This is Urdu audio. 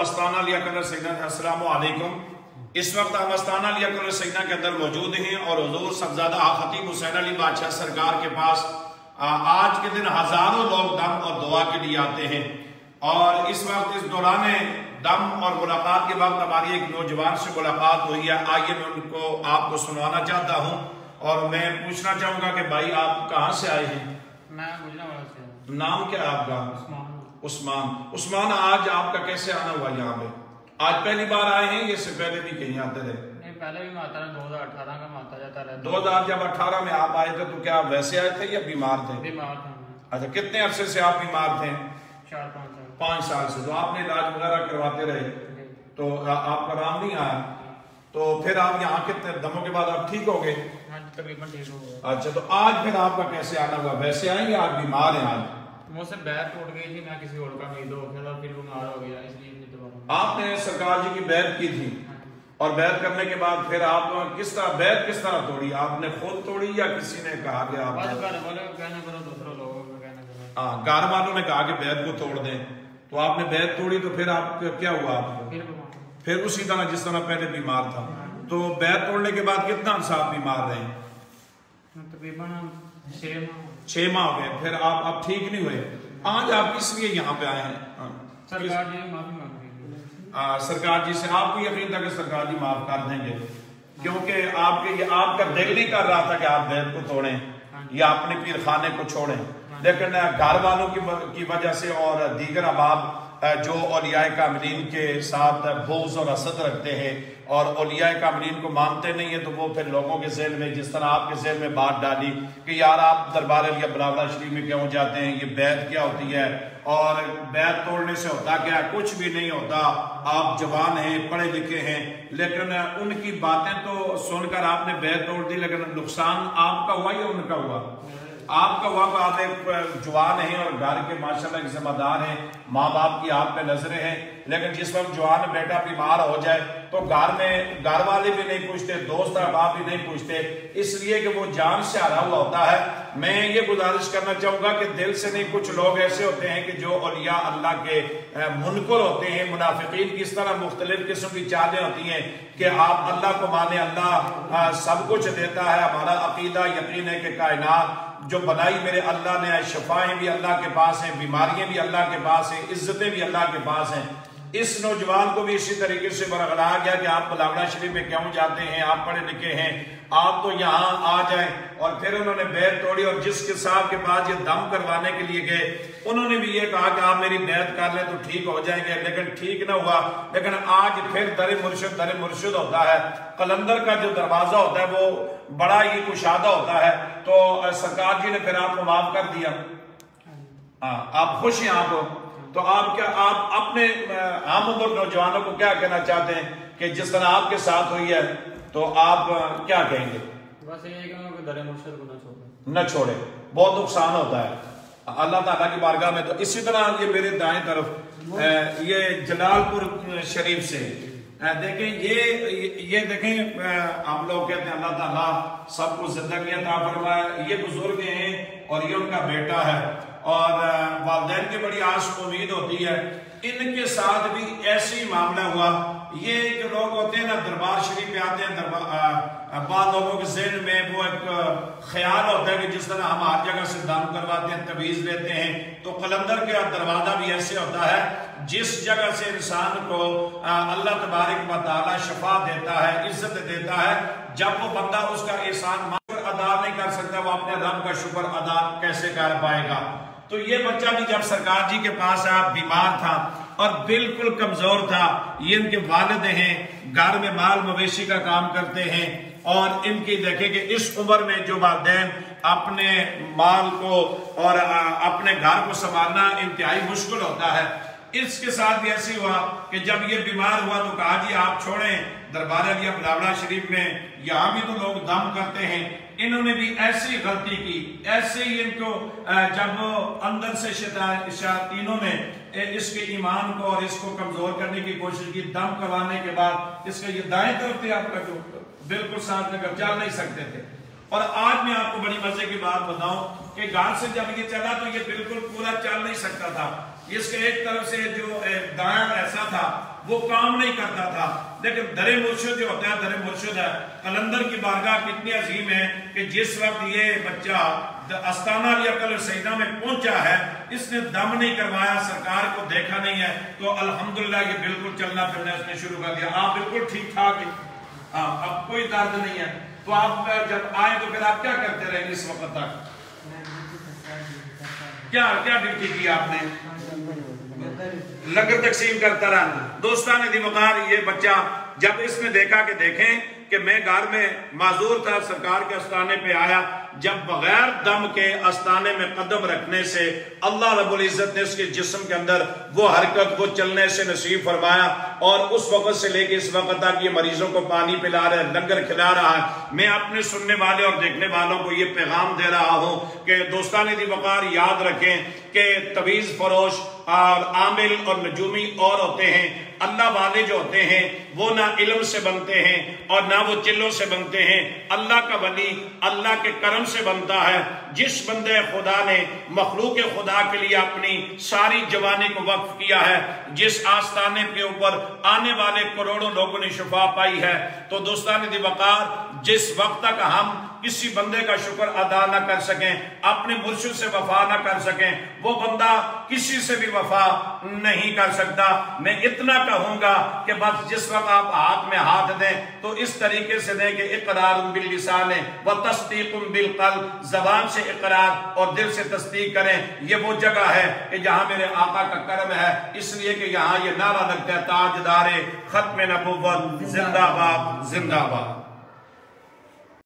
استانہ لیاقت سیدنا السلام علیکم۔ اس وقت ہم استانہ لیاقت سیدنا کے اندر موجود ہیں اور حضور صاحبزادہ خطیب حسین علی بادشاہ سرکار کے پاس آج کے دن ہزاروں لوگ دم اور دعا کے لیے آتے ہیں، اور اس وقت اس دوران دم اور ملاقات کے وقت ہماری ایک نوجوان سے ملاقات ہوئی ہے۔ آئیے میں ان کو آپ کو سنوانا چاہتا ہوں اور میں پوچھنا چاہوں گا کہ بھائی آپ کہاں سے آئے ہیں؟ میں گجرانوالہ سے ہوں۔ نام کیا ہے آپ کا؟ عثمان، آج آپ کا کیسے آنا ہوا یہاں پہ؟ آج پہلی بار آئے ہیں یا اس سے پہلے بھی کہیں آتے رہے؟ نہیں، پہلے بھی میں آتا رہا، 2018 کا میں آتا جاتا رہا۔ 2018 میں آپ آئے تھے تو کیا آپ ویسے آئے تھے یا بیمار تھے؟ بیمار تھا میں۔ اچھا، کتنے عرصے سے آپ بیمار تھے؟ 4-5 سال۔ 5 سال سے۔ تو آپ نے علاج وغیرہ کرواتے رہے تو آپ کا آرام نہیں آیا، تو پھر آپ یہاں کتنے دموں کے بعد آپ ٹھیک ہو گئے؟ ہاں، تقریباً ٹھیک ہو گیا۔ اچھا، تو آج پھر آپ کا کیسے آنا ہوا؟ ویسے آئیں یا آپ بیمار ہیں آج؟ مجھ سے بیعت ٹوٹ گئی تھی، میں کسی اور کا امید ہو گیا تھا، پھر بیمار ہو گیا، اس لیے نہیں دوبارہ۔ آپ نے سرکار جی کی بیعت کی تھی، اور بیعت کرنے کے بعد پھر آپ کس طرح بیعت کس طرح توڑی؟ آپ نے خود توڑی یا کسی نے کہا کہ آپ؟ بس گھر والے کو کہنا کرو، دوسرے لوگوں کو کہنا کرو۔ ہاں، گھر والوں نے کہا کہ بیعت کو توڑ دیں، تو آپ نے بیعت توڑی، تو پھر آپ کیا ہوا آپ کو؟ پھر اسی طرح جس طرح پہلے بیمار تھا۔ تو بیعت توڑنے کے بعد کتنا عرصہ آپ بیمار رہے؟ تقریباً 6 ماہ ہو گئے۔ پھر آپ ٹھیک نہیں ہوئے۔ آج آپ کس لیے یہاں پہ آئے ہیں؟ سرکار جی معافی مانگ رہی ہے۔ سرکار جی سے آپ کو یقین تھا کہ سرکار جی معاف کر دیں گے، کیونکہ آپ کا دل نہیں کر رہا تھا کہ آپ بیعت کو توڑیں یا اپنے پیر خانے کو چھوڑیں، لیکن گھر والوں کی وجہ سے اور دیگر احباب جو اولیاء کاملین کے ساتھ بغض اور حسد رکھتے ہیں اور اولیاء کاملین کو مانتے نہیں ہیں، تو وہ پھر لوگوں کے ذہن میں جس طرح آپ کے ذہن میں بات ڈالی کہ یار آپ دربار علیہ بلاولہ شریف میں کیوں جاتے ہیں، یہ بیعت کیا ہوتی ہے اور بیعت توڑنے سے ہوتا کیا ہے؟ کچھ بھی نہیں ہوتا، آپ جوان ہیں، پڑھے لکھے ہیں، لیکن ان کی باتیں تو سن کر آپ نے بیعت توڑ دی، لیکن نقصان آپ کا ہوا یا ان کا ہوا؟ آپ کا ہوا کہ آپ ایک جوان ہیں اور گھر کے ماشاءاللہ ایک ذمہ دار ہیں، ماں باپ کی آپ پہ نظریں ہیں، لیکن جس وقت جوان بیٹا بیمار ہو جائے تو گھر والے بھی نہیں پوچھتے، دوست احباب بھی نہیں پوچھتے، اس لیے کہ وہ جان سے ہارا ہوا ہوتا ہے۔ میں یہ گزارش کرنا چاہوں گا کہ دل سے نہیں، کچھ لوگ ایسے ہوتے ہیں کہ جو اولیاء اللہ کے منکر ہوتے ہیں، منافقین کس طرح مختلف قسم کی چالیں ہوتی ہیں کہ آپ اللہ کو مانے، اللہ سب کچھ دیتا ہے، ہمارا عقیدہ یقین ہے کہ کائنات جو بنائی میرے اللہ نے، شفائیں بھی اللہ کے پاس ہیں، بیماریاں بھی اللہ کے پاس ہیں، عزتیں بھی اللہ کے پاس ہیں۔ اس نوجوان کو بھی اسی طریقے سے برگلایا گیا کہ آپ بلاولہ شریف میں کیوں جاتے ہیں، آپ پڑھے لکھے ہیں، آپ تو یہاں آ جائیں۔ اور پھر انہوں نے بیعت توڑی، اور جس کے صاحب کے پاس یہ دم کروانے کے لیے گئے انہوں نے بھی یہ کہا کہ آپ میری بیعت کر لیں تو ٹھیک ہو جائیں گے، لیکن ٹھیک نہ ہوا۔ لیکن آج پھر در مرشد ہوتا ہے، قلندر کا جو دروازہ ہوتا ہے وہ بڑا ہی کشادہ ہوتا ہے، تو سرکار جی نے پھر آپ کو معاف کر دیا۔ آپ خوش ہیں آپ؟ تو آپ اپنے عام عمر نوجوانوں کو کیا کہنا چاہتے ہیں کہ جس طرح آپ کے ساتھ ہوئی ہے تو آپ کیا کہیں گے؟ بس یہ کہوں کہ در مرشد کو نہ چھوڑے، بہت نقصان ہوتا ہے اللہ تعالیٰ کی بارگاہ میں۔ تو اسی طرح یہ میرے دائیں طرف یہ جلال پور شریف سے دیکھیں، یہ دیکھیں، ہم لوگ کہتے ہیں اللہ تعالیٰ سب کو زندگی عطا فرمائے، یہ بزرگ ہیں اور یہ ان کا بیٹا ہے، اور والدین کی بڑی آس امید ہوتی ہے۔ ان کے ساتھ بھی ایسی معاملہ ہوا، یہ جو لوگ ہوتے ہیں نا دربار شریف پہ آتے ہیں، بعض لوگوں کے ذہن میں وہ ایک خیال ہوتا ہے کہ جس طرح ہم ہر جگہ سے دم کرواتے ہیں، تعویذ لیتے ہیں، تو قلندر کا دروازہ بھی ایسے ہوتا ہے جس جگہ سے انسان کو اللہ تبارک و تعالی شفا دیتا ہے، عزت دیتا ہے، جب وہ بندہ اس کا احسان ادا نہیں کر سکتا، وہ اپنے رب کا شکر ادا کیسے کر پائے گا؟ تو یہ بچہ بھی جب سرکار جی کے پاس آیا، بیمار تھا اور بالکل کمزور تھا، یہ ان کے والد ہیں، گھر میں مال مویشی کا کام کرتے ہیں، اور ان کی دیکھیں کہ اس عمر میں جو والدین اپنے مال کو اور اپنے گھر کو سنبھالنا انتہائی مشکل ہوتا ہے، اس کے ساتھ بھی ایسی ہوا کہ جب یہ بیمار ہوا تو کہا جی آپ چھوڑیں دربار علیہ بلاولہ شریف میں، یہاں بھی تو لوگ دم کرتے ہیں۔ انہوں نے بھی ایسی غلطی کی، ایسے ہی ان کو جب اندر سے شیاطینوں نے اس کے ایمان کو اور اس کو کمزور کرنے کی کوشش کی، دم کروانے کے بعد اس کا یہ دائیں طرف تھے آپ کا جو بالکل ساتھ لے کر چل نہیں سکتے تھے۔ اور آج میں آپ کو بڑی مزے کی بات بتاؤں کہ گھر سے جب یہ چلا تو یہ بالکل پورا چل نہیں سکتا تھا، اس کے ایک طرف سے جو دائیں ایسا تھا وہ کام نہیں کرتا تھا، لیکن در مرشد جو ہوتا ہے، در مرشد ہے، قلندر کی بارگاہ کتنی عظیم ہے کہ جس وقت یہ بچہ استانہ علی اکبر سیدہ میں پہنچا ہے، اس نے دم نہیں کروایا، سرکار کو دیکھا نہیں ہے، تو الحمدللہ یہ بالکل چلنا پھرنا اس نے شروع کر دیا۔ آپ بالکل ٹھیک ٹھاک ہیں، اب کوئی درد نہیں ہے، تو آپ جب آئے تو پھر آپ کیا کرتے رہے اس وقت تک؟ کیا ڈیوٹی کی آپ نے؟ لنگر تقسیم کرتا رہا۔ دوستان دی وقار، یہ بچہ جب اس نے دیکھا کہ دیکھیں کہ میں گھر میں معذور تھا، سرکار کے استانے پہ آیا، جب بغیر دم کے استانے میں قدم رکھنے سے اللہ رب العزت نے اس کے جسم کے اندر وہ حرکت، وہ چلنے سے نصیب فرمایا، اور اس وقت سے لے کے اس وقت تک یہ مریضوں کو پانی پلا رہا ہے، لنگر کھلا رہا ہے۔ میں اپنے سننے والے اور دیکھنے والوں کو یہ پیغام دے رہا ہوں کہ دوستان دی وقار یاد رکھیں کہ تویز فروش اور عامل اور نجومی اور ہوتے ہیں، اللہ والے جو ہوتے ہیں وہ نہ علم سے بنتے ہیں اور نہ وہ چلوں سے بنتے ہیں، اللہ کا ولی اللہ کے کرم سے بنتا ہے۔ جس بندے خدا نے مخلوق خدا کے لیے اپنی ساری جوانی کو وقف کیا ہے، جس آستانے کے اوپر آنے والے کروڑوں لوگوں نے شفا پائی ہے، تو دوستان دی وقار جس وقت تک ہم کسی بندے کا شکر ادا نہ کر سکیں، اپنے مرشد سے وفا نہ کر سکیں، وہ بندہ کسی سے بھی وفا نہیں کر سکتا۔ میں اتنا کہوں گا کہ بس جس وقت آپ ہاتھ میں ہاتھ دیں تو اس طریقے سے دیں کہ اقرار باللسان و تصدیق بالقلب، زبان سے اقرار اور دل سے تصدیق کریں۔ یہ وہ جگہ ہے کہ جہاں میرے آقا کا کرم ہے، اس لیے کہ یہاں یہ نعرہ لگتا ہے تاجدار ختم نبوت زندہ باد زندہ باد۔